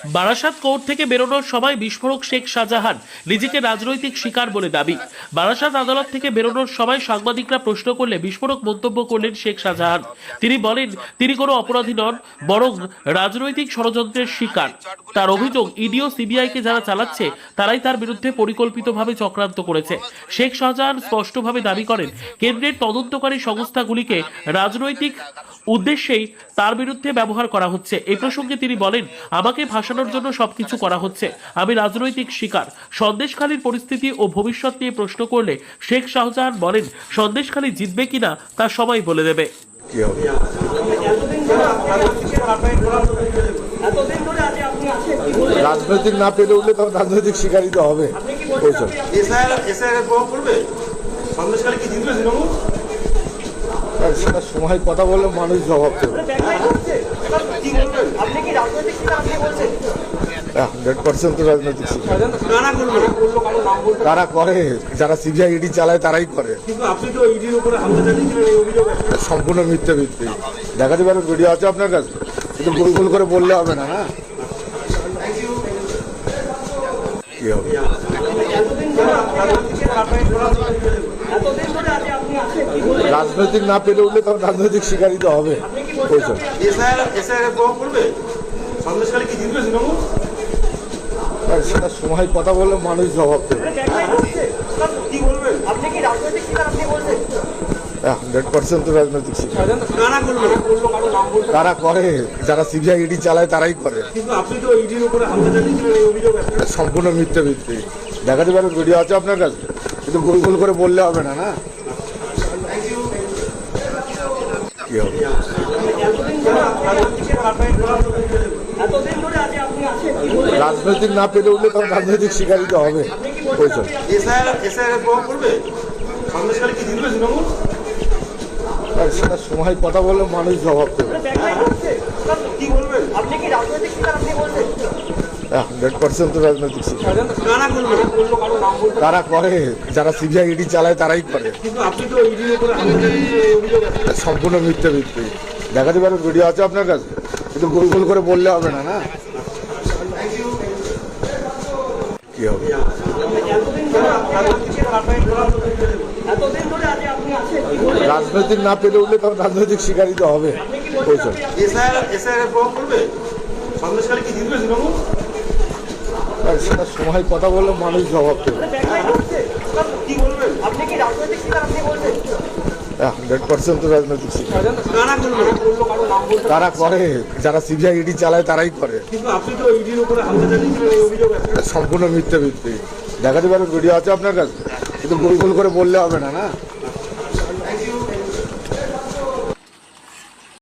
Barasat court থেকে বেরোনোর সময় বিস্ফোরক শেখ শাহজাহান নিজেকে রাজনৈতিক শিকার বলে দাবি। বারাসাত আদালত থেকে বেরোনোর সময় সাংবাদিকরা প্রশ্ন করলে বিস্ফোরক মন্তব্য করলেন শেখ শাহজাহান। তিনি বলেন তিনি কোনো অপরাধী নন, বরং রাজনৈতিক ষড়যন্ত্রের শিকার। তার অভিযোগ ইডি ও সিবিআইকে যারা চালাচ্ছে তারাই তার বিরুদ্ধে পরিকল্পিতভাবে চক্রান্ত করেছে। শেখ শাহজাহান স্পষ্টভাবে দাবি করেন কেন্দ্রের তদন্তকারী সংস্থাগুলিকে রাজনৈতিক উদ্দেশ্যেই তার বিরুদ্ধে ব্যবহার করা হচ্ছে। এই প্রসঙ্গে তিনি বলেন, আমাকে ভাসানোর জন্য সবকিছু করা হচ্ছে, আমি রাজনৈতিক শিকার। সন্দেশখালীর পরিস্থিতি ও ভবিষ্যৎ নিয়ে প্রশ্ন করলে শেখ শাহজাহান বলেন সন্দেশখালী জিতবে কিনা তা সময় বলে দেবে। রাজনৈতিক না পেরে উঠলে তখন রাজনৈতিক শিকারই তো হবে। সেটা সময় কথা বললে মানুষ জবাব দেবে। 100% তো রাজনৈতিক শিকার। তারা করে, যারা সিবিআই ইডি চালায় তারাই করে। সম্পূর্ণ মিথ্যে ভিত্তি। দেখাতে পারেন, ভিডিও আছে আপনার কাছে, কিন্তু গোল গোল করে বললে হবে না। না কি হবে? রাজনৈতিক না পেরে উঠলে তখন রাজনৈতিক শিকারই তো হবে। সেটা সময় কথা বললে মানুষ জবাব দেবে। 100% তো রাজনৈতিক শিকার। তারা করে, যারা সিবিআই ইডি চালায় তারাই করে। সম্পূর্ণ মিথ্যে ভিত্তি। দেখাতে পারেন, ভিডিও আছে আপনার কাছে, কিন্তু গোল গোল করে বললে হবে না। না কি হবে? রাজনৈতিক না পেরে উঠলে তখন রাজনৈতিক শিকারই তো হবে। সেটা সময় কথা বললে মানুষ জবাব দেবে। 100% তো রাজনৈতিক শিকার। তারা করে, যারা সিবিআই ইডি চালায় তারাই করে। সম্পূর্ণ মিথ্যে ভিত্তি। দেখাতে পারেন, ভিডিও আছে আপনার কাছে, কিন্তু গোল গোল করে বললে হবে না। না কি হবে? রাজনৈতিক না পেরে উঠলে তখন রাজনৈতিক শিকারই তো হবে। সেটা সময় কথা বললে মানুষ জবাব দেবে। 100% তো রাজনৈতিক শিকার। তারা করে, যারা সিবিআই ইডি চালায় তারাই করে। সম্পূর্ণ মিথ্যে ভিত্তি। দেখাতে পারেন, ভিডিও আছে আপনার কাছে, কিন্তু গোল গোল করে বললে হবে না। না